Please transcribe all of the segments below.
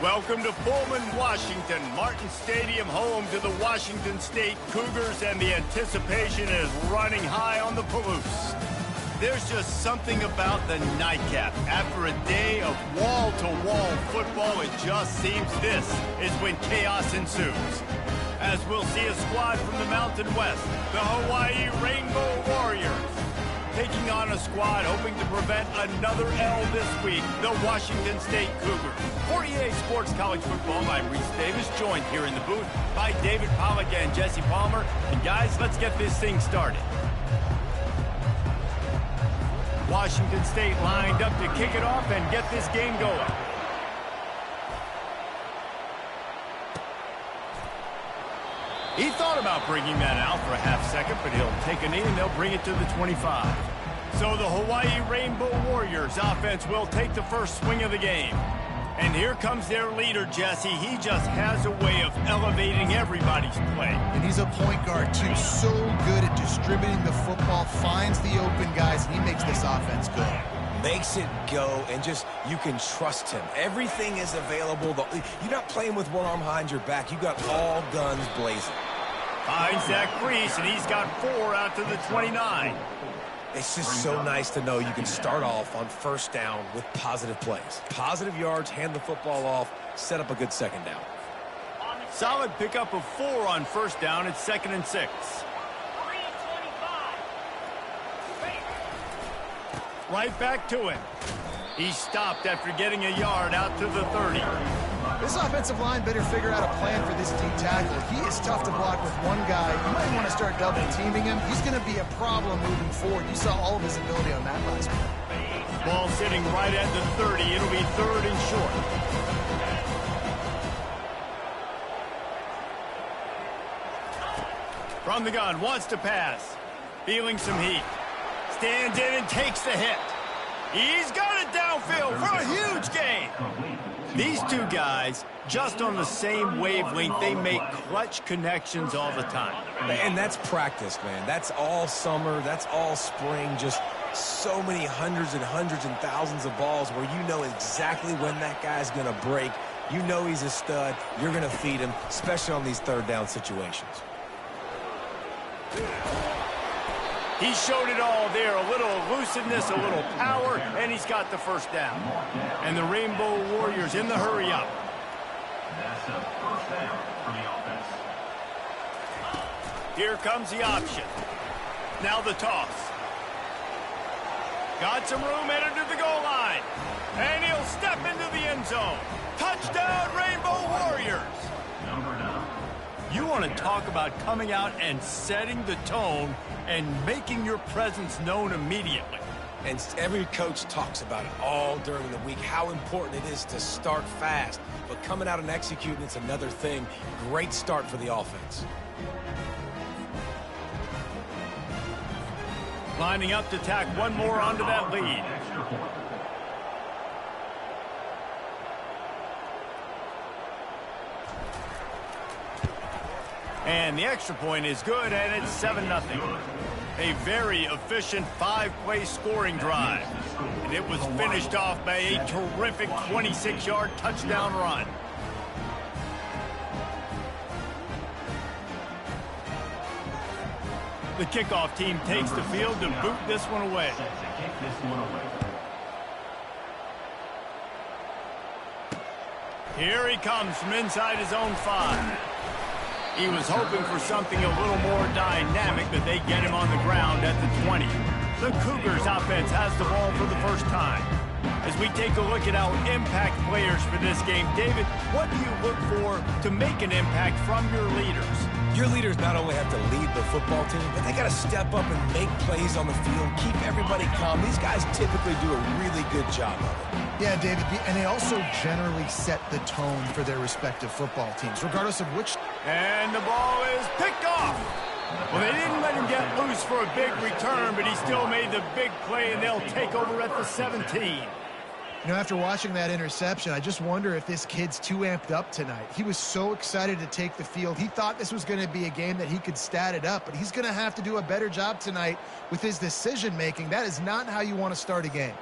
Welcome to Pullman, Washington. Martin Stadium, home to the Washington State Cougars, and the anticipation is running high on the Palouse. There's just something about the nightcap. After a day of wall-to-wall football, it just seems this is when chaos ensues. As we'll see a squad from the Mountain West, the Hawaii Rainbow Warriors, taking on a squad hoping to prevent another L this week, the Washington State Cougars. 48 Sports College Football, I'm Reese Davis, joined here in the booth by David Pollack and Jesse Palmer. And guys, let's get this thing started. Washington State lined up to kick it off and get this game going. He thought about bringing that out for a half second, but he'll take a knee and they'll bring it to the 25. So the Hawaii Rainbow Warriors offense will take the first swing of the game. And here comes their leader, Jesse. He just has a way of elevating everybody's play. And he's a point guard, too. So good at distributing the football, finds the open guys, and he makes this offense good. Makes it go, and just, you can trust him. Everything is available. You're not playing with one arm behind your back. You got all guns blazing. Finds that crease, and he's got 4 out to the 29. It's just so nice to know you can start off on first down with positive plays. Positive yards, hand the football off, set up a good second down. Solid pickup of 4 on first down. It's 2nd and 6. Right back to him. He stopped after getting a yard out to the 30. This offensive line better figure out a plan for this D tackle. He is tough to block with one guy. You might want to start double teaming him. He's going to be a problem moving forward. You saw all of his ability on that last play. Ball sitting right at the 30. It'll be 3rd and short. From the gun, wants to pass. Feeling some heat. Stands in and takes the hit. He's got it downfield for a huge gain. These two guys, just on the same wavelength, they make clutch connections all the time. And that's practice, man. That's all summer. That's all spring. Just so many hundreds and thousands of balls where you know exactly when that guy's going to break. You know he's a stud. You're going to feed him, especially on these third down situations. He showed it all there, a little elusiveness, a little power, and he's got the first down. And the Rainbow Warriors in the hurry-up. That's a first down for the offense. Here comes the option. Now the toss. Got some room, headed to the goal line. And he'll step into the end zone. Touchdown, Rainbow Warriors! Number 9. You want to talk about coming out and setting the tone and making your presence known immediately. And every coach talks about it all during the week, how important it is to start fast. But coming out and executing, it's another thing. Great start for the offense. Lining up to tack one more onto that lead. And the extra point is good, and it's 7-0. A very efficient 5-play scoring drive. And it was finished off by a terrific 26-yard touchdown run. The kickoff team takes the field to boot this one away. Here he comes from inside his own 5. He was hoping for something a little more dynamic, but they get him on the ground at the 20. The Cougars offense has the ball for the first time. As we take a look at our impact players for this game, David, what do you look for to make an impact from your leaders? Your leaders not only have to lead the football team, but they got to step up and make plays on the field, keep everybody calm. These guys typically do a really good job of it. Yeah, David, and they also generally set the tone for their respective football teams, regardless of which. And the ball is picked off. Well, they didn't let him get loose for a big return, but he still made the big play, and they'll take over at the 17. You know, after watching that interception, I just wonder if this kid's too amped up tonight. He was so excited to take the field. He thought this was going to be a game that he could stat it up, but he's going to have to do a better job tonight with his decision-making. That is not how you want to start a game.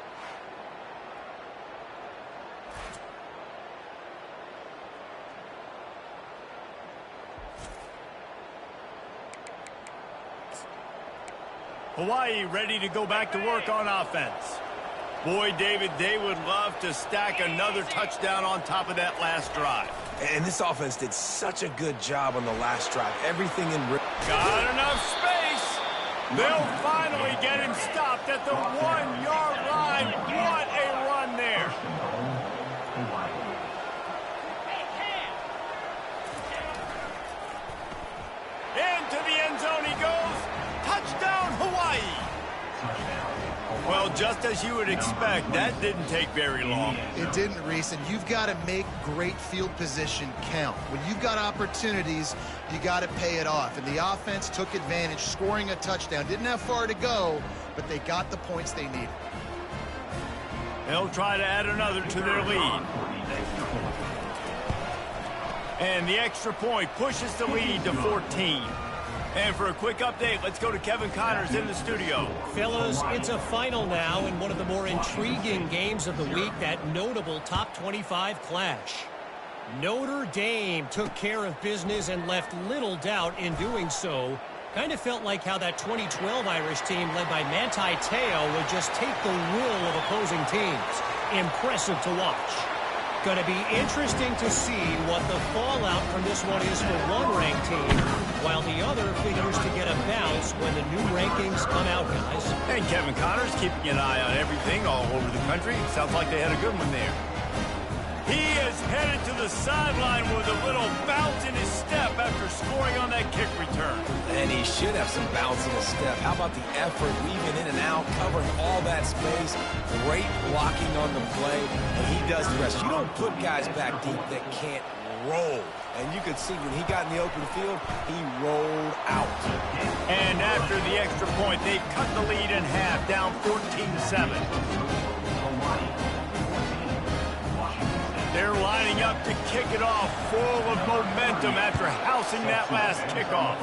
Hawaii ready to go back to work on offense. Boy, David, they would love to stack another touchdown on top of that last drive. And this offense did such a good job on the last drive. Everything in... Got enough space. They'll finally get him stopped at the 1-yard line. What a run there. Into the end zone he goes. Touchdown, Hawaii. Well, just as you would expect, that didn't take very long. It didn't, Reese, and you've got to make great field position count. When you've got opportunities, you got to pay it off. And the offense took advantage, scoring a touchdown. Didn't have far to go, but they got the points they needed. They'll try to add another to their lead. And the extra point pushes the lead to 14. And for a quick update, let's go to Kevin Connors in the studio. Fellas, it's a final now in one of the more intriguing games of the week, that notable top 25 clash. Notre Dame took care of business and left little doubt in doing so. Kind of felt like how that 2012 Irish team led by Manti Te'o would just take the will of opposing teams. Impressive to watch. Going to be interesting to see what the fallout from this one is for one ranked team, while the other figures to get a bounce when the new rankings come out, guys. And Kevin Connors keeping an eye on everything all over the country. Sounds like they had a good one there. He is headed to the sideline with a little bounce in his step after scoring on that kick return. And he should have some bounce in his step. How about the effort, weaving in and out, covering all that space, great blocking on the play, and he does the rest. You don't put guys back deep that can't roll. And you could see when he got in the open field, he rolled out. And after the extra point, they cut the lead in half, down 14-7. They're lining up to kick it off, full of momentum after housing that last kickoff.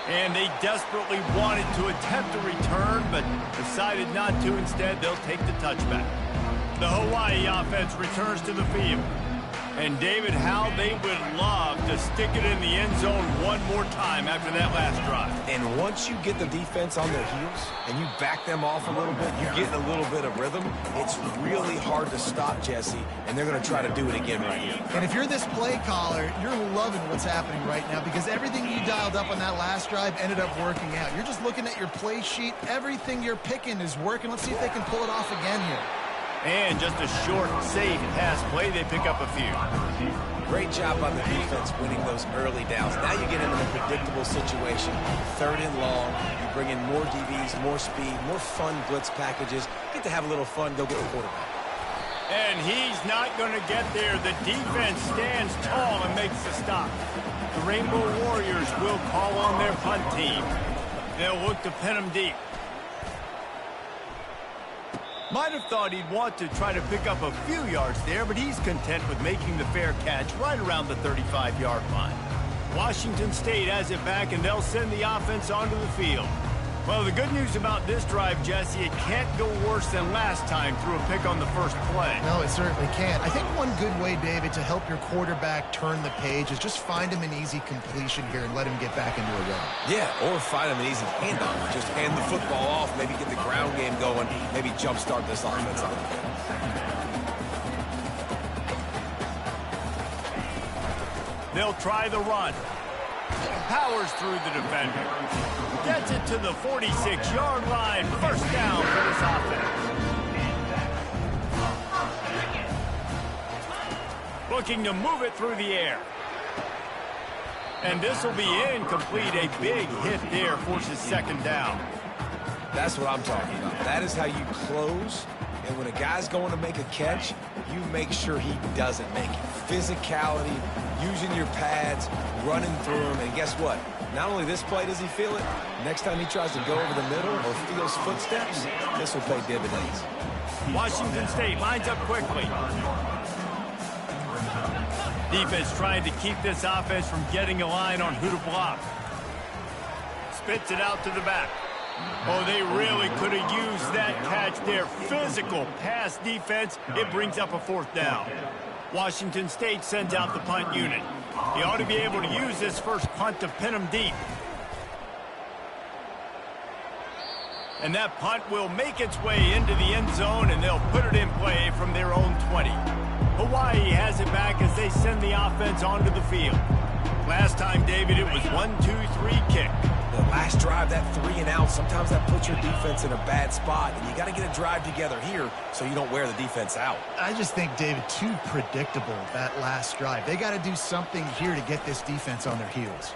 And they desperately wanted to attempt a return, but decided not to. Instead, they'll take the touchback. The Hawaii offense returns to the field. And David, how they would love to stick it in the end zone one more time after that last drive. And once you get the defense on their heels and you back them off a little bit, you get a little bit of rhythm, it's really hard to stop, Jesse, and they're going to try to do it again right here. And if you're this play caller, you're loving what's happening right now because everything you dialed up on that last drive ended up working out. You're just looking at your play sheet. Everything you're picking is working. Let's see if they can pull it off again here. And just a short, safe pass play, they pick up a few. Great job on the defense winning those early downs. Now you get into a predictable situation, 3rd and long. You bring in more DBs, more speed, more fun blitz packages. Get to have a little fun, go get the quarterback. And he's not going to get there. The defense stands tall and makes the stop. The Rainbow Warriors will call on their punt team. They'll look to pin him deep. Might have thought he'd want to try to pick up a few yards there, but he's content with making the fair catch right around the 35-yard line. Washington State has it back, and they'll send the offense onto the field. Well, the good news about this drive, Jesse, it can't go worse than last time through a pick on the first play. No, it certainly can't. I think one good way, David, to help your quarterback turn the page is just find him an easy completion here and let him get back into a run. Yeah, or find him an easy handoff. Just hand the football off, maybe get the ground game going, maybe jumpstart this offense on the field. They'll try the run. Powers through the defender. Gets it to the 46-yard line. First down for this offense. Looking to move it through the air. And this will be incomplete. A big hit there forces 2nd down. That's what I'm talking about. That is how you close. And when a guy's going to make a catch, you make sure he doesn't make it. Physicality, using your pads, running through them. And guess what? Not only this play does he feel it, next time he tries to go over the middle or feels footsteps, this will pay dividends. Washington State lines up quickly. Defense trying to keep this offense from getting a line on who to block. Spits it out to the back. Oh, they really could have used that catch there. Physical pass defense. It brings up a 4th down. Washington State sends out the punt unit. He ought to be able to use this first punt to pin him deep. And that punt will make its way into the end zone, and they'll put it in play from their own 20. Hawaii has it back as they send the offense onto the field. Last time, David, it was 1-2-3 kick. The last drive, that 3 and out, sometimes that puts your defense in a bad spot, and you got to get a drive together here so you don't wear the defense out. I just think, David, too predictable, that last drive. They got to do something here to get this defense on their heels.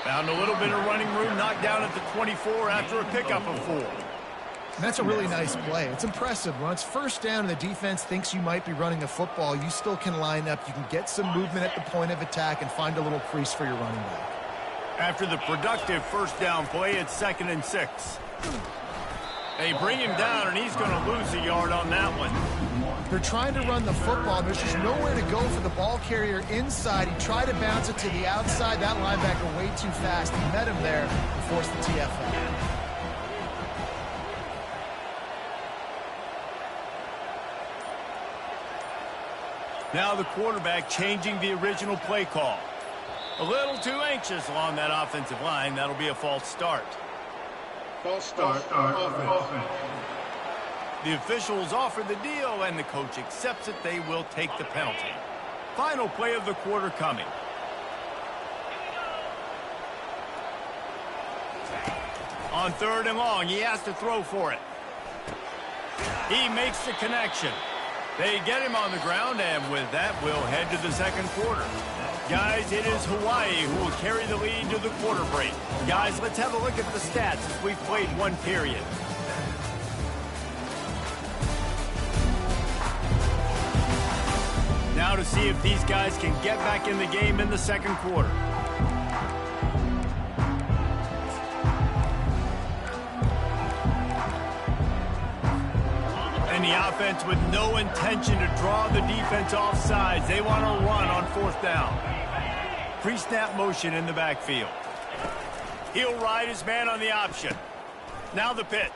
Found a little bit of running room, knocked down at the 24 after a pickup of 4. And that's a really nice play. It's impressive. When it's first down and the defense thinks you might be running a football, you still can line up. You can get some movement at the point of attack and find a little crease for your running back. After the productive first down play, it's 2nd and 6. They bring him down, and he's going to lose a yard on that one. They're trying to run the football. There's just nowhere to go for the ball carrier inside. He tried to bounce it to the outside. That linebacker way too fast. He met him there and forced the TFL. Now the quarterback changing the original play call. A little too anxious along that offensive line. That'll be a false start. False start. Offense. The officials offer the deal, and the coach accepts it. They will take the penalty. Final play of the quarter coming. On 3rd and long, he has to throw for it. He makes the connection. They get him on the ground, and with that, we'll head to the second quarter. Guys, it is Hawaii who will carry the lead to the quarter break. Guys, let's have a look at the stats as we've played one period. Now to see if these guys can get back in the game in the second quarter. And the offense with no intention to draw the defense off sides. They want to run on 4th down. Pre-snap motion in the backfield. He'll ride his man on the option. Now the pitch.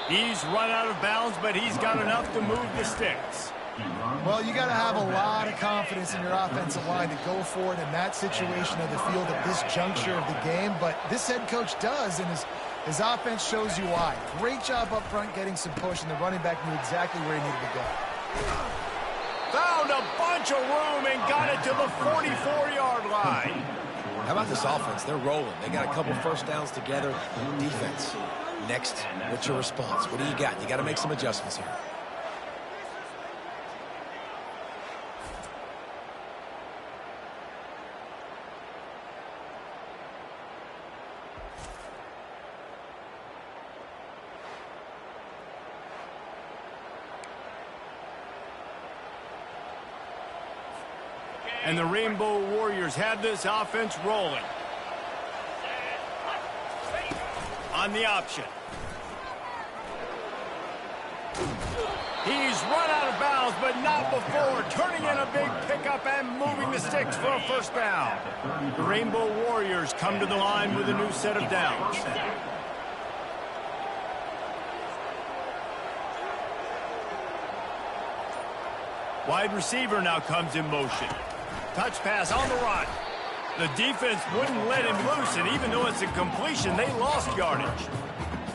He's run out of bounds, but he's got enough to move the sticks. Well, you got to have a lot of confidence in your offensive line to go for it in that situation of the field at this juncture of the game. But this head coach does, and his offense shows you why. Great job up front getting some push, and the running back knew exactly where he needed to go. Found a bunch of room and got it to the 44-yard line. How about this offense? They're rolling. They got a couple first downs together. Defense. Next, what's your response? What do you got? You got to make some adjustments here. And the Rainbow Warriors have this offense rolling. On the option. He's run out of bounds, but not before. Turning in a big pickup and moving the sticks for a first down. The Rainbow Warriors come to the line with a new set of downs. Wide receiver now comes in motion. Touch pass on the run. The defense wouldn't let him loose, and even though it's a completion, they lost yardage.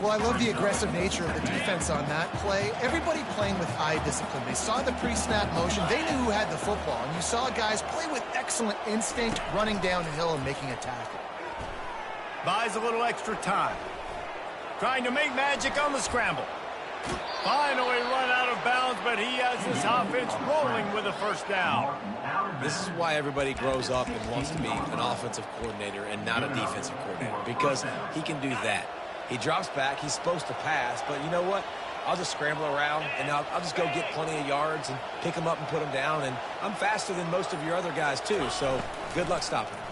Well, I love the aggressive nature of the defense on that play. Everybody playing with eye discipline. They saw the pre-snap motion. They knew who had the football, and you saw guys play with excellent instinct, running down the hill and making a tackle. Buys a little extra time. Trying to make magic on the scramble. Finally run out of bounds, but he has his offense rolling with a first down. This is why everybody grows up and wants to be an offensive coordinator and not a defensive coordinator, because he can do that. He drops back. He's supposed to pass, but you know what? I'll just scramble around, and I'll just go get plenty of yards and pick them up and put them down, and I'm faster than most of your other guys, too, so good luck stopping him.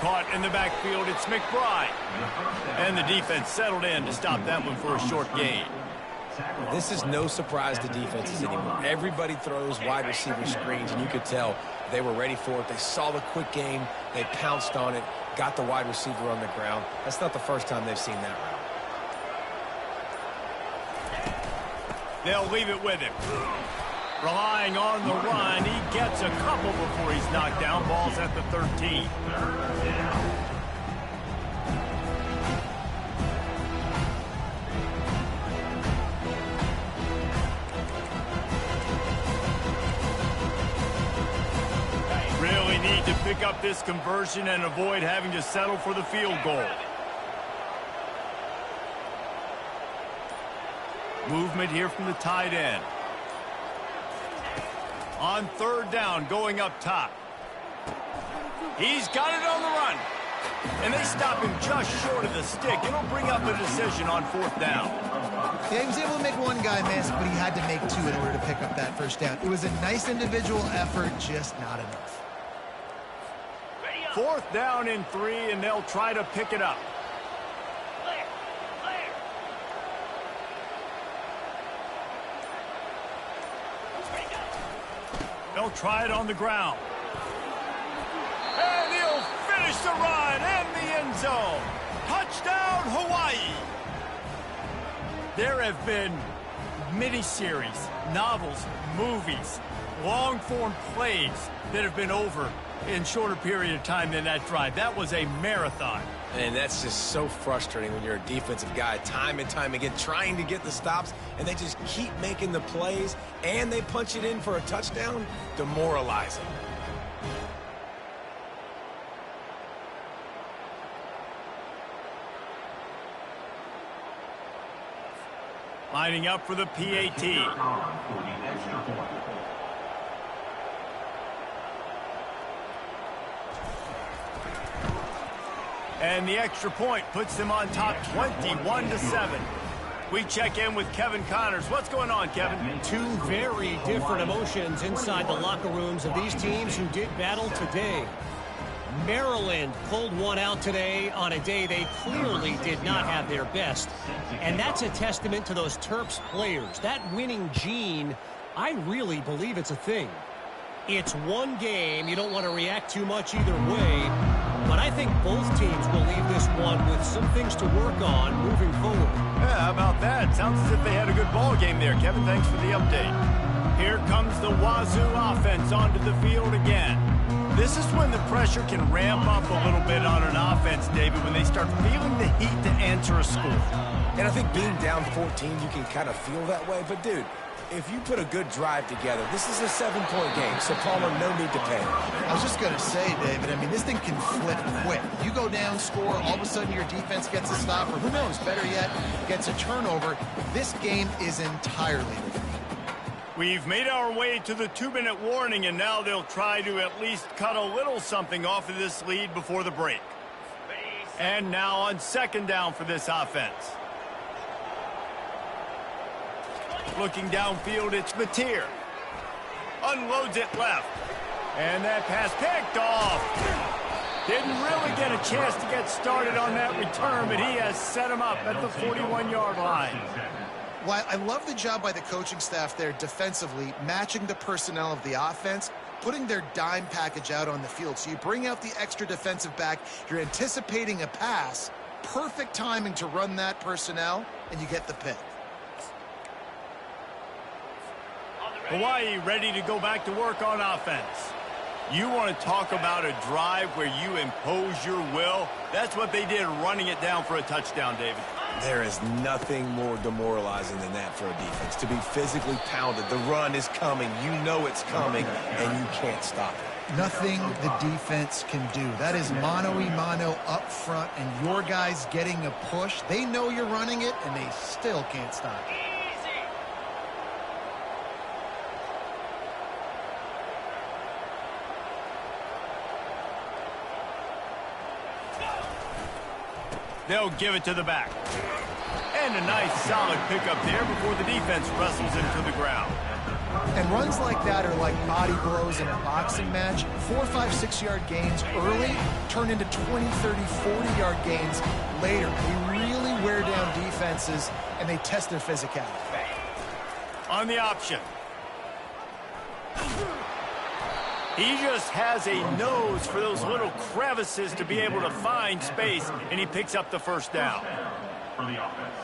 Caught in the backfield, it's McBride. And the defense settled in to stop that one for a short gain. This is no surprise to defenses anymore. Everybody throws wide receiver screens, and you could tell they were ready for it. They saw the quick game. They pounced on it, got the wide receiver on the ground. That's not the first time they've seen that route. They'll leave it with him. Relying on the run, he gets a couple before he's knocked down. Ball's at the 13. need to pick up this conversion and avoid having to settle for the field goal. Movement here from the tight end. On third down, going up top. He's got it on the run. And they stop him just short of the stick. It'll bring up a decision on fourth down. Yeah, he was able to make one guy miss, but he had to make two in order to pick up that first down. It was a nice individual effort, just not enough. Fourth down and 3, and they'll try to pick it up. They'll try it on the ground. And he'll finish the run and the end zone. Touchdown, Hawaii. There have been miniseries, novels, movies, long-form plays that have been over in shorter period of time than that drive. That was a marathon. And that's just so frustrating when you're a defensive guy, time and time again, trying to get the stops, and they just keep making the plays, and they punch it in for a touchdown. Demoralizing. Lining up for the PAT. For the extra point. And the extra point puts them on top 21-7. We check in with Kevin Connors. What's going on, Kevin? Two very different emotions inside the locker rooms of these teams who did battle today. Maryland pulled one out today on a day they clearly did not have their best. And that's a testament to those Terps players. That winning gene, I really believe it's a thing. It's one game. You don't want to react too much either way. But I think both teams will leave this one with some things to work on moving forward. Yeah, how about that? Sounds as if they had a good ball game there. Kevin, thanks for the update. Here comes the Wazoo offense onto the field again. This is when the pressure can ramp up a little bit on an offense, David, when they start feeling the heat to answer a score. And I think being down 14, you can kind of feel that way. But, dude, if you put a good drive together, this is a 7-point game, so Palmer, no need to panic. I was just going to say, David, I mean, this thing can flip quick. You go down, score, all of a sudden your defense gets a stop, or who knows, better yet, gets a turnover. This game is entirely different. We've made our way to the 2-minute warning, and now they'll try to at least cut a little something off of this lead before the break. And now on second down for this offense. Looking downfield, it's Mateer. Unloads it left. And that pass picked off. Didn't really get a chance to get started on that return, but he has set him up at the 41-yard line. Well, I love the job by the coaching staff there defensively, matching the personnel of the offense, putting their dime package out on the field. So you bring out the extra defensive back, you're anticipating a pass, perfect timing to run that personnel, and you get the pick. Hawaii ready to go back to work on offense. You want to talk about a drive where you impose your will? That's what they did, running it down for a touchdown, David. There is nothing more demoralizing than that for a defense. To be physically pounded, the run is coming, you know it's coming, and you can't stop it. Nothing the defense can do. That is mano-a-mano up front, and your guys getting a push. They know you're running it, and they still can't stop it. They'll give it to the back. And a nice solid pickup there before the defense wrestles him to the ground. And runs like that are like body blows in a boxing match. 4, 5, 6-yard gains early turn into 20, 30, 40-yard gains later. They really wear down defenses, and they test their physicality. On the option. He just has a nose for those little crevices to be able to find space, and he picks up the first down. For the offense.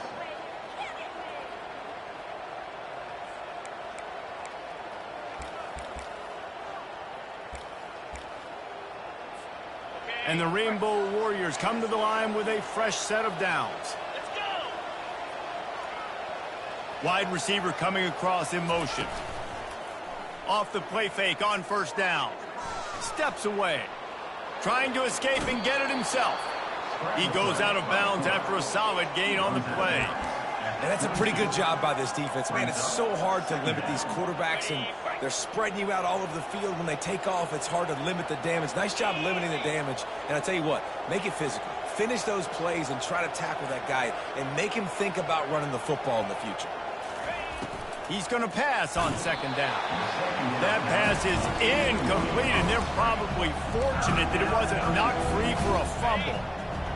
And the Rainbow Warriors come to the line with a fresh set of downs. Let's go! Wide receiver coming across in motion. Off the play fake on first down. steps away. Trying to escape and get it himself. He goes out of bounds after a solid gain on the play. And that's a pretty good job by this defense. Man, it's so hard to limit these quarterbacks, and they're spreading you out all over the field. When they take off, it's hard to limit the damage. Nice job limiting the damage. And I tell you what, make it physical. Finish those plays and try to tackle that guy and make him think about running the football in the future. He's going to pass on second down. That pass is incomplete, and they're probably fortunate that it wasn't knocked free for a fumble.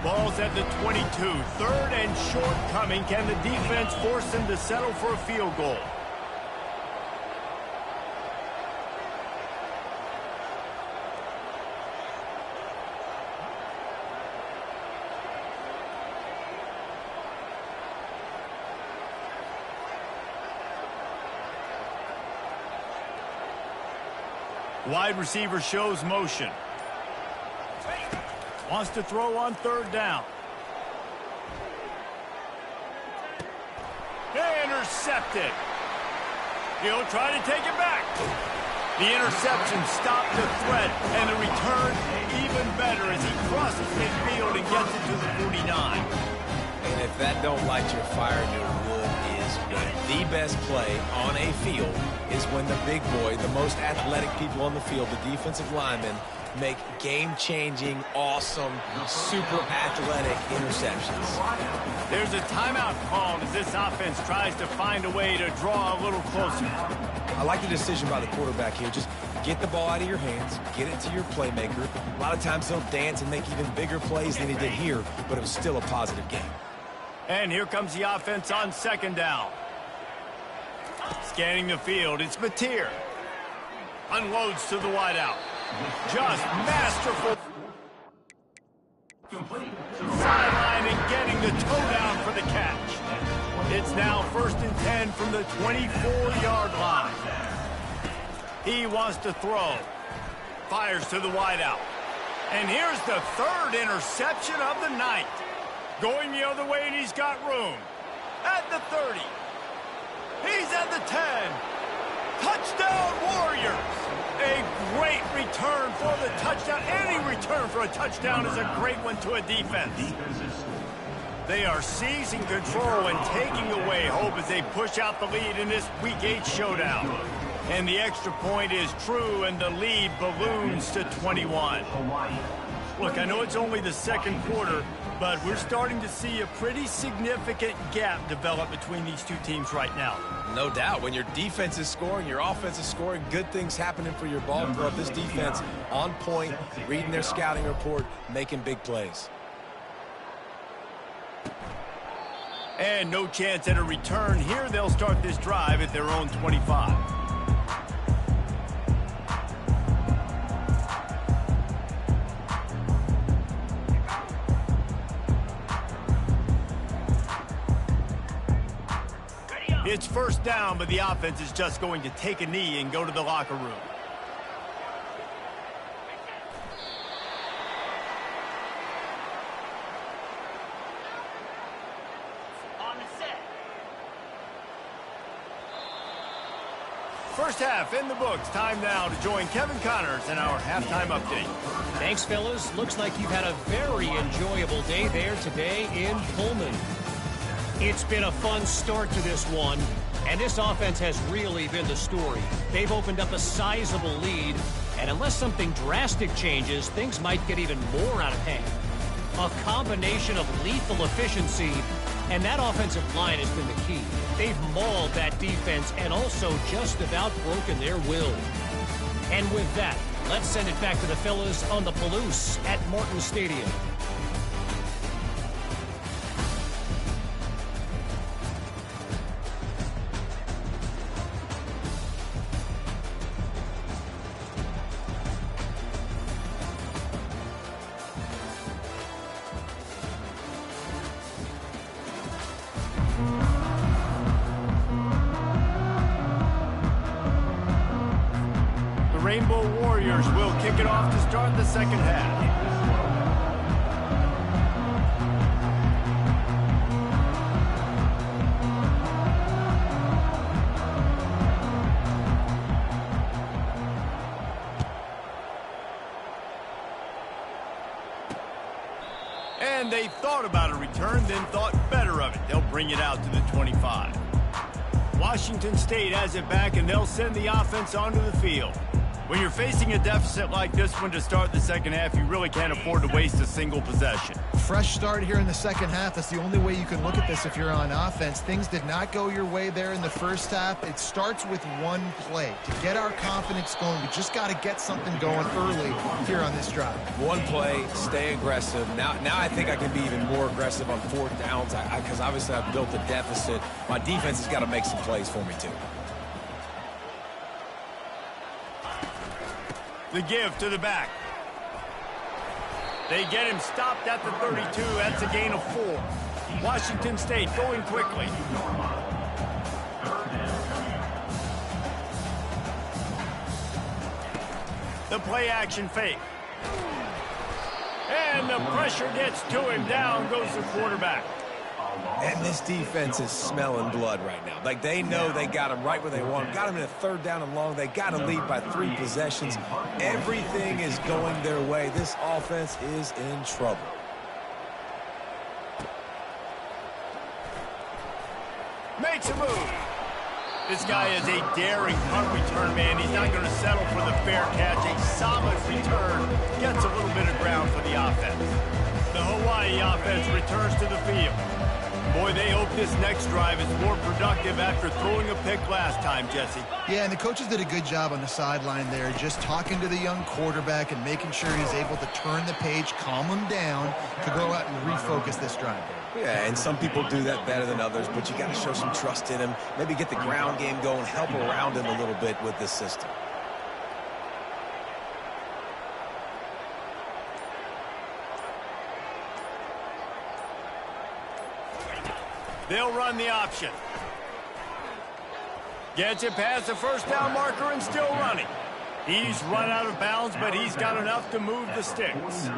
Ball's at the 22. Third and short coming. Can the defense force them to settle for a field goal? Wide receiver shows motion. Wants to throw on third down. Intercepted. He'll try to take it back. The interception stopped the threat, and the return even better as he crosses midfield and gets it to the 49. And if that don't light your fire, your wood is good. The best play on a field is when the big boy, the most athletic people on the field, the defensive linemen, make game-changing, awesome, super athletic interceptions. There's a timeout called as this offense tries to find a way to draw a little closer. I like the decision by the quarterback here. Just get the ball out of your hands, get it to your playmaker. A lot of times he'll dance and make even bigger plays than he did here, but it was still a positive game. And here comes the offense on second down. Scanning the field, it's Mateer. Unloads to the wideout. Just masterful. Sideline and getting the toe down for the catch. It's now 1st and 10 from the 24-yard line. He wants to throw. Fires to the wideout. And here's the third interception of the night. Going the other way, and he's got room. At the 30. He's at the 10. Touchdown, Warriors. A great return for the touchdown. Any return for a touchdown is a great one to a defense. They are seizing control and taking away hope as they push out the lead in this Week 8 showdown. And the extra point is true, and the lead balloons to 21. Look, I know it's only the second quarter, but we're starting to see a pretty significant gap develop between these two teams right now. No doubt. When your defense is scoring, your offense is scoring, good things happening for your ball club. This defense on point, reading their scouting report, making big plays. And no chance at a return here. They'll start this drive at their own 25. It's first down, but the offense is just going to take a knee and go to the locker room. On the set. First half in the books. Time now to join Kevin Connors in our halftime update. Thanks, fellas. Looks like you've had a very enjoyable day there today in Pullman. It's been a fun start to this one, and this offense has really been the story. They've opened up a sizable lead, and unless something drastic changes, things might get even more out of hand. A combination of lethal efficiency, and that offensive line has been the key. They've mauled that defense and also just about broken their will. And with that, let's send it back to the fellas on the Palouse at Martin Stadium. Rainbow Warriors will kick it off to start the second half. And they thought about a return, then thought better of it. They'll bring it out to the 25. Washington State has it back, and they'll send the offense onto the field. When you're facing a deficit like this one to start the second half, you really can't afford to waste a single possession. Fresh start here in the second half. That's the only way you can look at this if you're on offense. Things did not go your way there in the first half. It starts with one play. To get our confidence going, we just got to get something going early here on this drive. One play, stay aggressive. Now I think I can be even more aggressive on fourth downs because obviously I've built a deficit. My defense has got to make some plays for me too. The give to the back. They get him stopped at the 32. That's a gain of 4. Washington State going quickly. The play action fake. And the pressure gets to him. Down goes the quarterback. And this defense is smelling blood right now. Like, they know they got him right where they want him. Got him in a third down and long. They got to lead by 3 possessions. Everything is going their way. This offense is in trouble. Makes a move. This guy is a daring punt return, man. He's not going to settle for the fair catch. A solid return. Gets a little bit of ground for the offense. The Hawaii offense returns to the field. Boy, they hope this next drive is more productive after throwing a pick last time, Jesse. Yeah, and the coaches did a good job on the sideline there, just talking to the young quarterback and making sure he's able to turn the page, calm him down to go out and refocus this drive. Yeah, and some people do that better than others, but you got to show some trust in him. Maybe get the ground game going, help around him a little bit with this system. They'll run the option. Gets it past the first down marker and still running. He's run out of bounds, but he's got enough to move the sticks.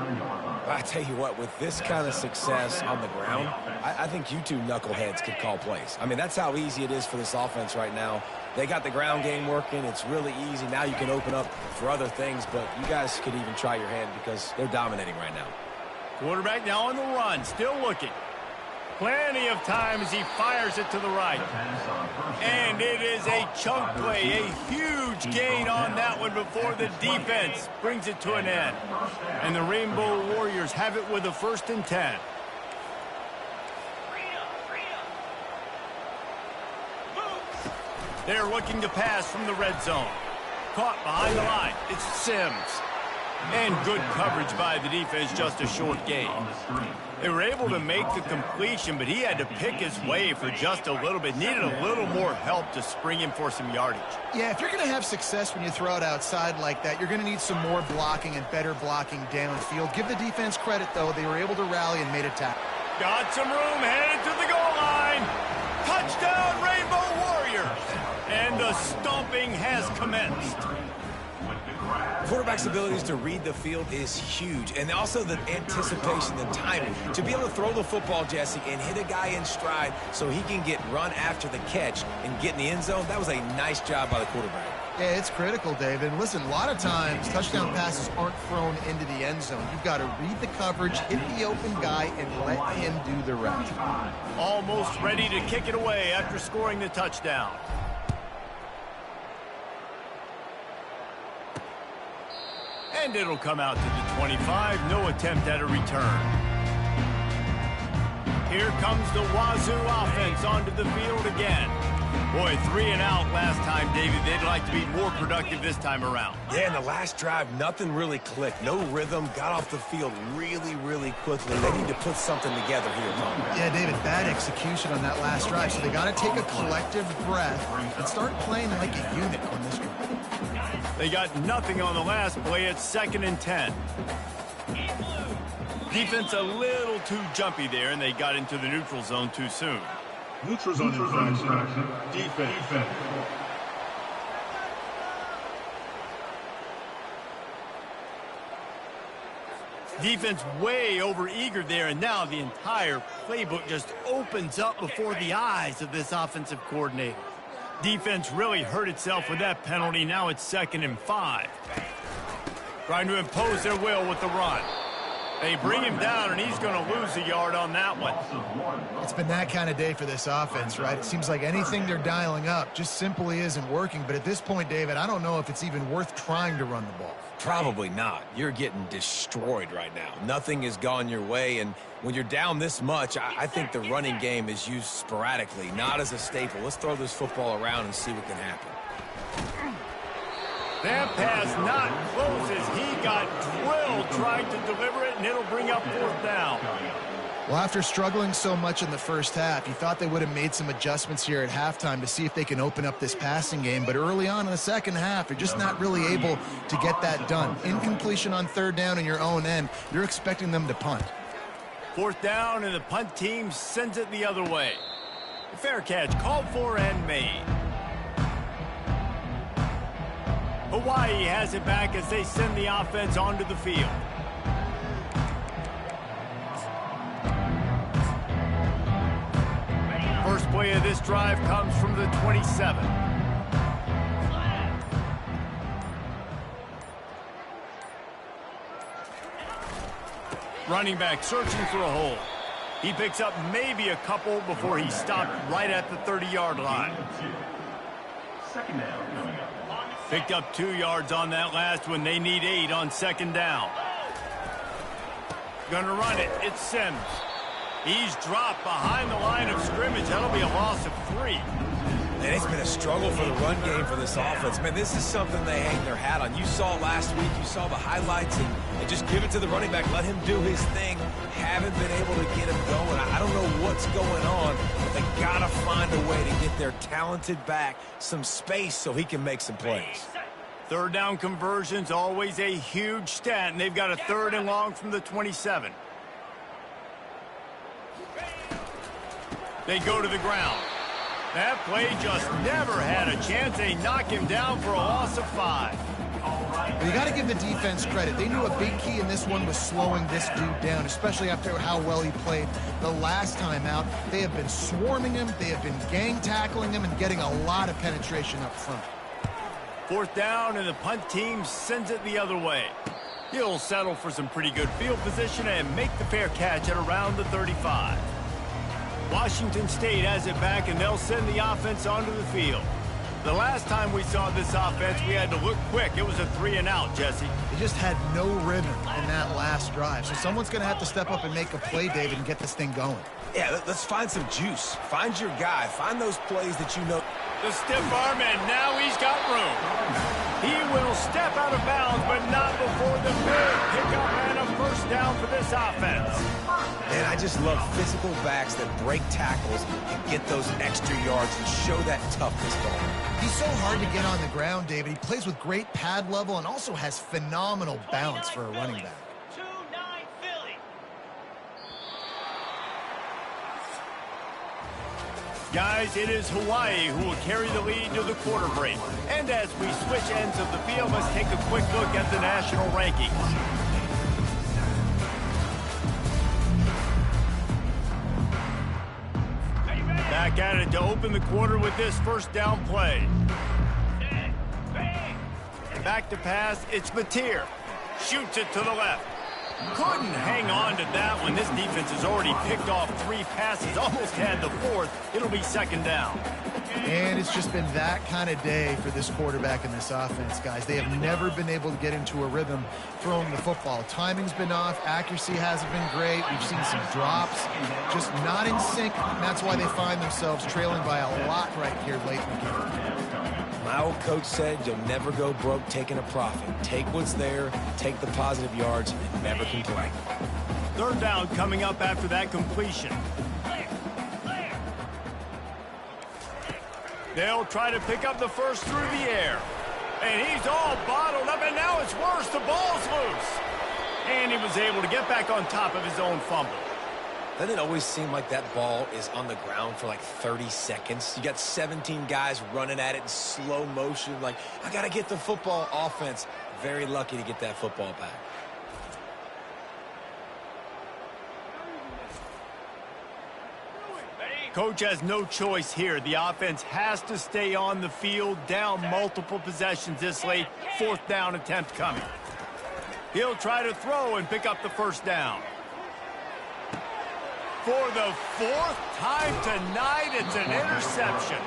I tell you what, with this kind of success on the ground, I think you two knuckleheads could call plays. I mean, that's how easy it is for this offense right now. They got the ground game working. It's really easy. Now you can open up for other things, but you guys could even try your hand because they're dominating right now. Quarterback now on the run, still looking. Plenty of time as he fires it to the right. And it is a chunk play, a huge gain on that one before the defense brings it to an end. And the Rainbow Warriors have it with a 1st and 10. They're looking to pass from the red zone. Caught behind the line. It's Sims. And good coverage by the defense, just a short gain. They were able to make the completion, but he had to pick his way for just a little bit. Needed a little more help to spring him for some yardage. Yeah, if you're going to have success when you throw it outside like that, you're going to need some more blocking and better blocking downfield. Give the defense credit, though. They were able to rally and made a tackle. Got some room, headed to the goal line. Touchdown, Rainbow Warriors. And the stomping has commenced. Quarterback's abilities to read the field is huge, and also the anticipation, the timing. To be able to throw the football, Jesse, and hit a guy in stride so he can get run after the catch and get in the end zone, that was a nice job by the quarterback. Yeah, it's critical, David. And listen, a lot of times touchdown passes aren't thrown into the end zone. You've got to read the coverage, hit the open guy, and let him do the rest. Almost ready to kick it away after scoring the touchdown. And it'll come out to the 25. No attempt at a return. Here comes the Wazoo offense onto the field again. Boy, 3 and out last time, David. They'd like to be more productive this time around. Yeah, in the last drive, nothing really clicked. No rhythm. Got off the field really, really quickly. They need to put something together here, Tom. Yeah, David, bad execution on that last drive. So they got to take a collective breath and start playing like a unit on this drive. They got nothing on the last play. It's 2nd and 10. Defense a little too jumpy there, and they got into the neutral zone too soon. Neutral zone infraction. Defense. Defense way over eager there, and now the entire playbook just opens up before the eyes of this offensive coordinator. Defense really hurt itself with that penalty. Now it's 2nd and 5. Trying to impose their will with the run. They bring him down, and he's going to lose a yard on that one. It's been that kind of day for this offense, right? It seems like anything they're dialing up just simply isn't working. But at this point, David, I don't know if it's even worth trying to run the ball. Probably not. You're getting destroyed right now. Nothing has gone your way, and when you're down this much, I think the running game is used sporadically, not as a staple. Let's throw this football around and see what can happen. That pass not close as he got drilled trying to deliver it, and it'll bring up 4th down. Well, after struggling so much in the first half, you thought they would have made some adjustments here at halftime to see if they can open up this passing game. But early on in the second half, they're just not really able to get that done. Incompletion on 3rd down in your own end, you're expecting them to punt. 4th down, and the punt team sends it the other way. The fair catch called for and made. Hawaii has it back as they send the offense onto the field. First play of this drive comes from the 27. Running back searching for a hole. He picks up maybe a couple before he stopped right at the 30-yard line. 2nd down coming up. Picked up 2 yards on that last one. They need 8 on 2nd down. Gonna run it. It's Sims. He's dropped behind the line of scrimmage. That'll be a loss of 3. And it's been a struggle for the run game for this offense. Man, this is something they hang their hat on. You saw last week, you saw the highlights, and just give it to the running back. Let him do his thing. Haven't been able to get him going. I don't know what's going on, but they got to find a way to get their talented back some space so he can make some plays. 3rd down conversion's always a huge stat, and they've got a 3rd and long from the 27. They go to the ground. That play just never had a chance. They knock him down for a loss of 5. But you got to give the defense credit. They knew a big key in this one was slowing this dude down, especially after how well he played the last time out. They have been swarming him. They have been gang tackling him and getting a lot of penetration up front. 4th down, and the punt team sends it the other way. He'll settle for some pretty good field position and make the fair catch at around the 35. Washington State has it back, and they'll send the offense onto the field. The last time we saw this offense, we had to look quick. It was a 3-and-out, Jesse. They just had no rhythm in that last drive. So someone's going to have to step up and make a play, David, and get this thing going. Yeah, let's find some juice. Find your guy. Find those plays that you know. The stiff arm, and now he's got room. He will step out of bounds, but not before the big pickup and a 1st down for this offense. And I just love physical backs that break tackles and get those extra yards and show that toughness to him. He's so hard to get on the ground, David. He plays with great pad level and also has phenomenal balance for a running back. 2-9 Philly. Guys, it is Hawaii who will carry the lead to the quarter break. And as we switch ends of the field, let's take a quick look at the national rankings. Back at it to open the quarter with this 1st down play. Back to pass, it's Mateer. Shoots it to the left. Couldn't hang on to that one. This defense has already picked off 3 passes, almost had the 4th. It'll be 2nd down. And it's just been that kind of day for this quarterback in this offense, guys. They have never been able to get into a rhythm throwing the football. Timing's been off. Accuracy hasn't been great. We've seen some drops, just not in sync. And that's why they find themselves trailing by a lot right here late in the game. My old coach said you'll never go broke taking a profit. Take what's there, take the positive yards, and never complain. 3rd down coming up after that completion. They'll try to pick up the 1st through the air. And he's all bottled up, and now it's worse. The ball's loose. And he was able to get back on top of his own fumble. Doesn't it always seem like that ball is on the ground for like 30 seconds? You got 17 guys running at it in slow motion. Like, I got to get the football. Offense, very lucky to get that football back. Coach has no choice here. The offense has to stay on the field, down multiple possessions this late. 4th down attempt coming. He'll try to throw and pick up the first down. For the fourth time tonight, it's an interception.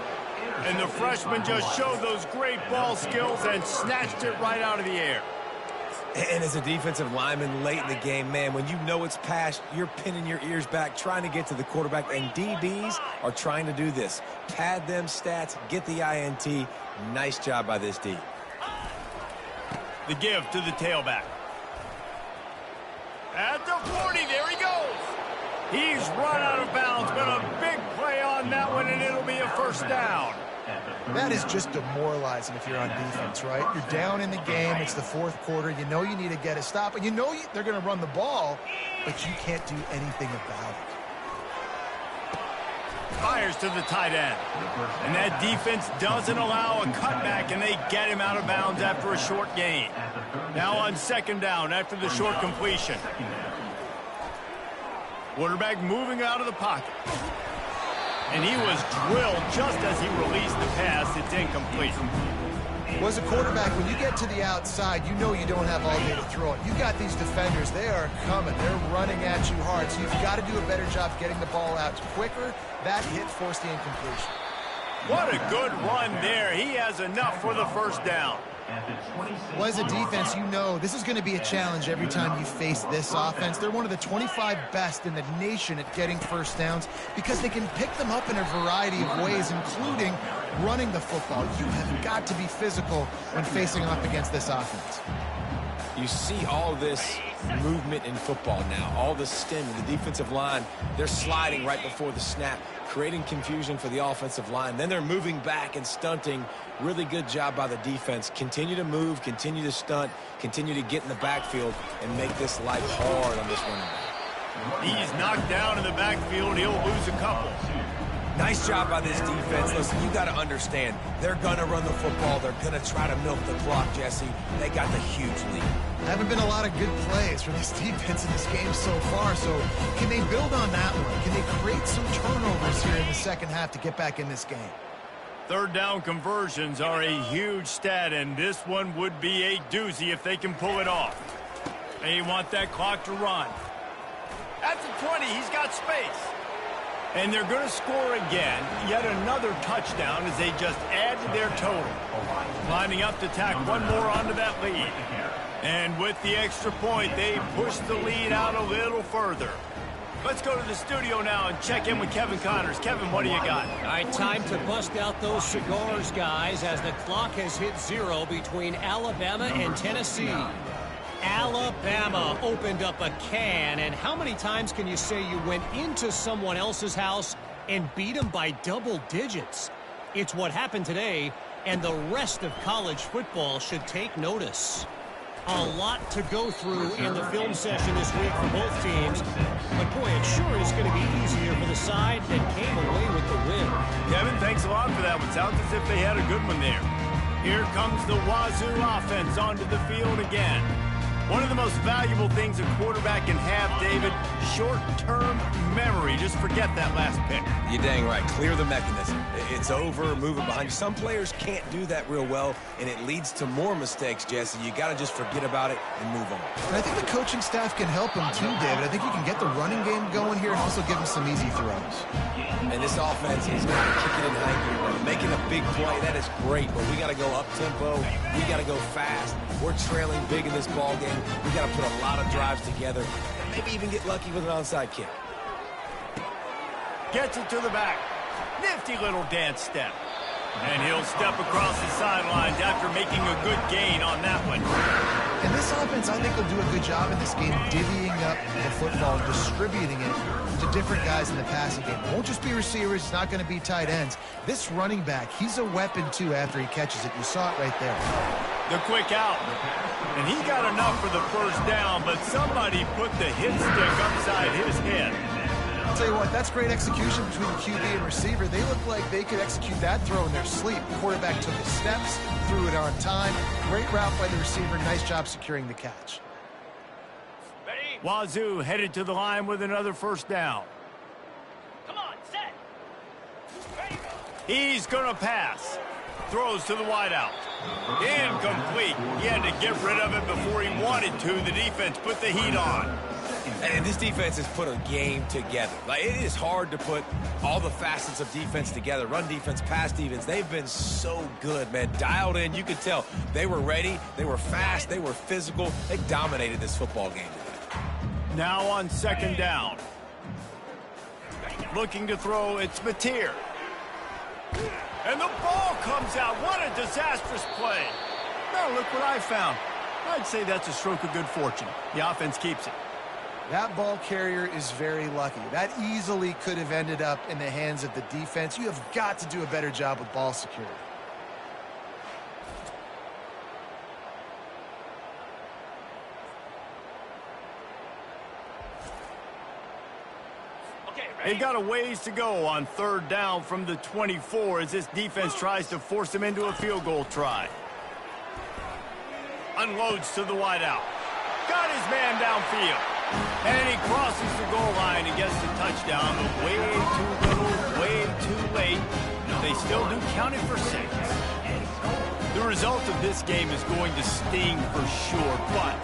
And the freshman just showed those great ball skills and snatched it right out of the air. And as a defensive lineman late in the game, man, when you know it's past, you're pinning your ears back, trying to get to the quarterback, and DBs are trying to do this. Pad them stats, get the INT. Nice job by this D. The give to the tailback. At the 40, there he goes. He's run out of bounds, but a big play on that one, and it'll be a first down. That is just demoralizing if you're on defense, right? You're down in the game. It's the fourth quarter. You know you need to get a stop, and you know they're going to run the ball, but you can't do anything about it. Fires to the tight end. And that defense doesn't allow a cutback, and they get him out of bounds after a short gain. Now on second down after the short completion. Quarterback moving out of the pocket. And he was drilled just as he released the pass. It's incomplete. Well, as a quarterback, when you get to the outside, you know you don't have all day to throw it. You got these defenders. They are coming. They're running at you hard. So you've got to do a better job getting the ball out quicker. That hit forced the incompletion. What a good run there. He has enough for the first down. Well, as a defense, you know this is going to be a challenge every time you face this offense. They're one of the 25 best in the nation at getting first downs because they can pick them up in a variety of ways, including running the football. You have got to be physical when facing off against this offense. You see all this movement in football now, all the stem, the defensive line, they're sliding right before the snap, creating confusion for the offensive line. Then they're moving back and stunting. Really good job by the defense. Continue to move, continue to stunt, continue to get in the backfield and make this life hard on this running back. He's knocked down in the backfield. He'll lose a couple. Nice job by this defense. Listen, you got to understand, they're going to run the football. They're going to try to milk the clock, Jesse. They got the huge lead. Haven't been a lot of good plays from this defense in this game so far, so can they build on that one? Can they create some turnovers here in the second half to get back in this game? Third down conversions are a huge stat, and this one would be a doozy if they can pull it off. They want that clock to run. At the 20, he's got space. And they're going to score again. Yet another touchdown as they just add to their total. Lining up to tack one more onto that lead. And with the extra point, they push the lead out a little further. Let's go to the studio now and check in with Kevin Connors. Kevin, what do you got? All right, time to bust out those cigars, guys, as the clock has hit 0 between Alabama and Tennessee. Alabama opened up a can, and how many times can you say you went into someone else's house and beat them by double digits? It's what happened today, and the rest of college football should take notice. A lot to go through in the film session this week for both teams, but boy, it sure is going to be easier for the side that came away with the win. Kevin, thanks a lot for that one. Sounds as if they had a good one there. Here comes the Wazoo offense onto the field again. One of the most valuable things a quarterback can have, David, short-term memory. Just forget that last pick. You're dang right. Clear the mechanism. It's over, move it behind you. Some players can't do that real well, and it leads to more mistakes, Jesse. You got to just forget about it and move on. And I think the coaching staff can help him too, David. I think you can get the running game going here and also give him some easy throws. And this offense is going to kick it in high gear, making a big play. That is great, but we got to go up-tempo. We got to go fast. We're trailing big in this ball game. We got to put a lot of drives together and maybe even get lucky with an onside kick. Gets it to the back. Nifty little dance step. And he'll step across the sidelines after making a good gain on that one. And this offense, I think, will do a good job in this game divvying up the football and distributing it to different guys in the passing game. It won't just be receivers. It's not going to be tight ends. This running back, he's a weapon, too, after he catches it. You saw it right there. The quick out. And he got enough for the first down, but somebody put the hit stick upside his head. I'll tell you what, that's great execution between the QB and receiver. They look like they could execute that throw in their sleep. The quarterback took his steps, threw it on time. Great route by the receiver. Nice job securing the catch. Ready? Wazoo headed to the line with another first down. Come on, set. Ready? He's going to pass. Throws to the wideout. Incomplete. He had to get rid of it before he wanted to. The defense put the heat on. And this defense has put a game together. Like, it is hard to put all the facets of defense together. Run defense, pass defense. They've been so good, man. Dialed in. You could tell they were ready. They were fast. They were physical. They dominated this football game today. Now on second down. Looking to throw, it's Mateer. And the ball comes out. What a disastrous play. Now look what I found. I'd say that's a stroke of good fortune. The offense keeps it. That ball carrier is very lucky. That easily could have ended up in the hands of the defense. You have got to do a better job with ball security. They got a ways to go on third down from the 24 as this defense tries to force them into a field goal try. Unloads to the wideout. Got his man downfield. And he crosses the goal line and gets the touchdown, but way too little, way too late. They still do count it for 6. The result of this game is going to sting for sure, but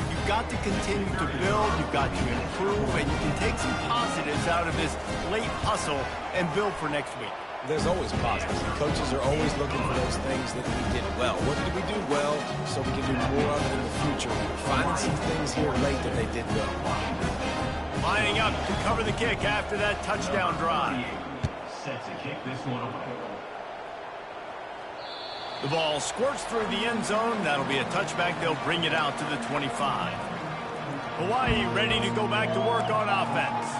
you've got to continue to build, you've got to improve, and you can take some positives out of this late hustle and build for next week. There's always positives. The coaches are always looking for those things that we did well. What did we do well so we can do more of it in the future? We're finding some things here late that they did well. Lining up to cover the kick after that touchdown drive. Set to kick this one away. The ball squirts through the end zone. That'll be a touchback. They'll bring it out to the 25. Hawaii ready to go back to work on offense.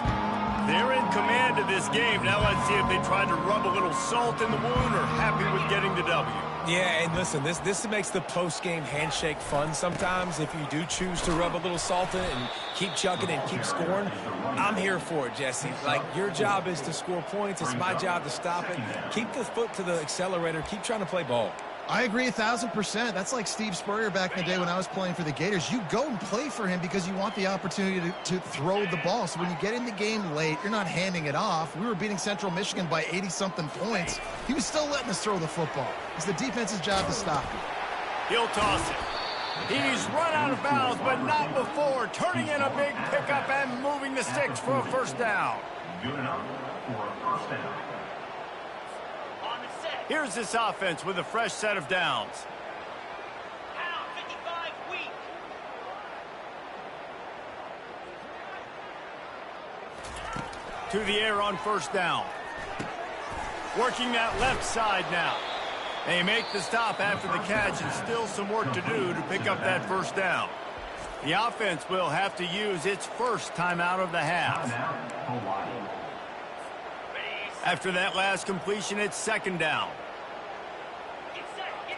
They're in command of this game. Now let's see if they try to rub a little salt in the wound or happy with getting the W. Yeah, and listen, this makes the post-game handshake fun sometimes. If you do choose to rub a little salt in it and keep chucking and keep scoring, I'm here for it, Jesse. Like, your job is to score points. It's my job to stop it. Keep the foot to the accelerator. Keep trying to play ball. I agree 1,000%. That's like Steve Spurrier back in the day when I was playing for the Gators. You go and play for him because you want the opportunity to throw the ball. So when you get in the game late, you're not handing it off. We were beating Central Michigan by 80-something points. He was still letting us throw the football. It's the defense's job to stop it. He'll toss it. He's run out of bounds, but not before. Turning in a big pickup and moving the sticks for a first down. Good enough for a first down. Here's this offense with a fresh set of downs. Pound 55 weak. To the air on first down. Working that left side now. They make the stop after the catch and still some work to do to pick up that first down. The offense will have to use its first timeout of the half. Hawaii. After that last completion, it's second down. Get set, get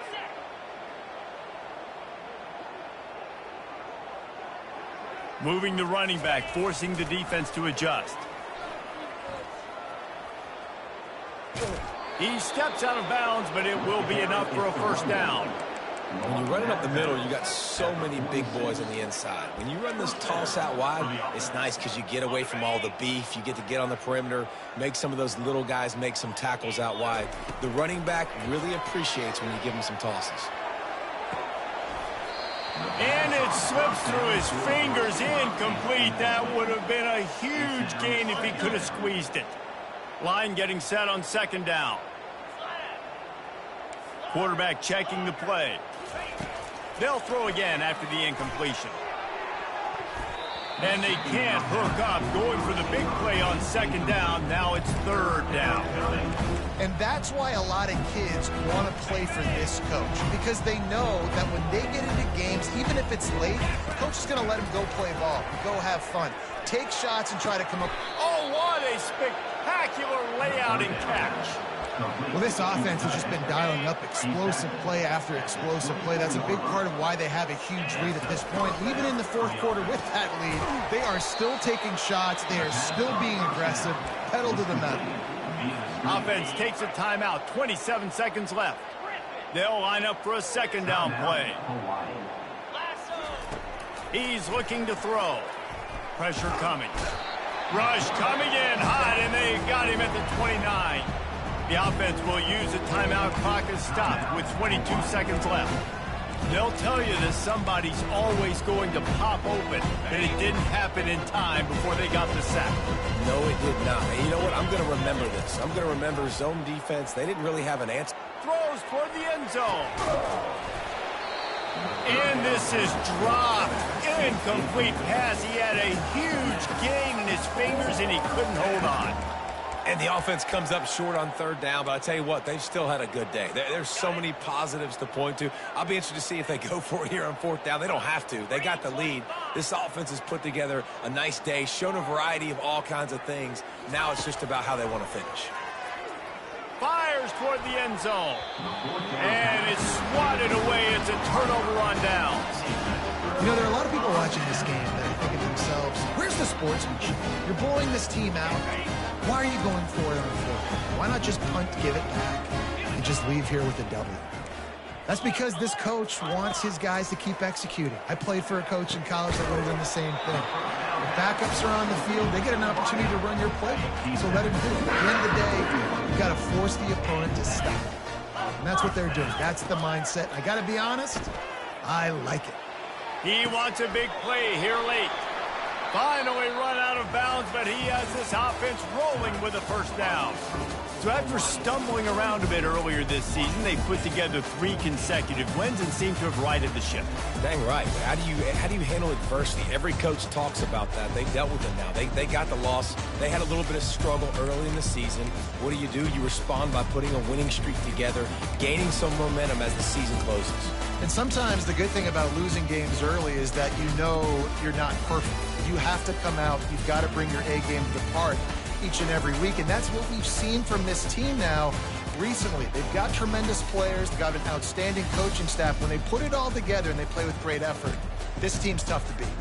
set. Moving the running back, forcing the defense to adjust. He steps out of bounds, but it will be enough for a first down. When you run it up the middle, you got so many big boys on the inside. When you run this toss out wide, it's nice because you get away from all the beef. You get to get on the perimeter, make some of those little guys make some tackles out wide. The running back really appreciates when you give him some tosses. And it slips through his fingers, incomplete. That would have been a huge gain if he could have squeezed it. Line getting set on second down. Quarterback checking the play. They'll throw again after the incompletion. And they can't hook up, going for the big play on second down. Now it's third down. And that's why a lot of kids want to play for this coach, because they know that when they get into games, even if it's late, the coach is going to let them go play ball, go have fun, take shots and try to come up. Oh, what a spectacular layout and catch. Well, this offense has just been dialing up explosive play after explosive play. That's a big part of why they have a huge lead at this point. Even in the fourth quarter with that lead, they are still taking shots. They are still being aggressive, pedal to the metal. Offense takes a timeout, 27 seconds left. They'll line up for a second down play. He's looking to throw. Pressure coming. Rush coming in hot, and they got him at the 29. The offense will use the timeout clock as stopped with 22 seconds left. They'll tell you that somebody's always going to pop open, and it didn't happen in time before they got the sack. No, it did not. And you know what? I'm going to remember this. I'm going to remember zone defense. They didn't really have an answer. Throws toward the end zone. And this is dropped. Incomplete pass. He had a huge gain in his fingers, and he couldn't hold on. And the offense comes up short on third down, but I tell you what, they've still had a good day. There's so many positives to point to. I'll be interested to see if they go for it here on fourth down. They don't have to. They got the lead. This offense has put together a nice day, shown a variety of all kinds of things. Now it's just about how they want to finish. Fires toward the end zone. And it's swatted away. It's a turnover on downs. You know, there are a lot of people watching this game that are thinking to themselves, where's the sportsmanship? You're blowing this team out. Why are you going for it on fourth? Why not just punt, give it back, and just leave here with a W? That's because this coach wants his guys to keep executing. I played for a coach in college that would have done the same thing. If backups are on the field, they get an opportunity to run your playbook. So let him do it. At the end of the day, you've got to force the opponent to stop. And that's what they're doing. That's the mindset. I got to be honest, I like it. He wants a big play here late. Finally run out of bounds, but he has this offense rolling with a first down. So after stumbling around a bit earlier this season, they put together 3 consecutive wins and seem to have righted the ship. Dang right. How do you handle adversity? Every coach talks about that. They dealt with it now. They got the loss. They had a little bit of struggle early in the season. What do? You respond by putting a winning streak together, gaining some momentum as the season closes. And sometimes the good thing about losing games early is that you know you're not perfect. You have to come out. You've got to bring your A game to the park each and every week. And that's what we've seen from this team now recently. They've got tremendous players. They've got an outstanding coaching staff. When they put it all together and they play with great effort, this team's tough to beat.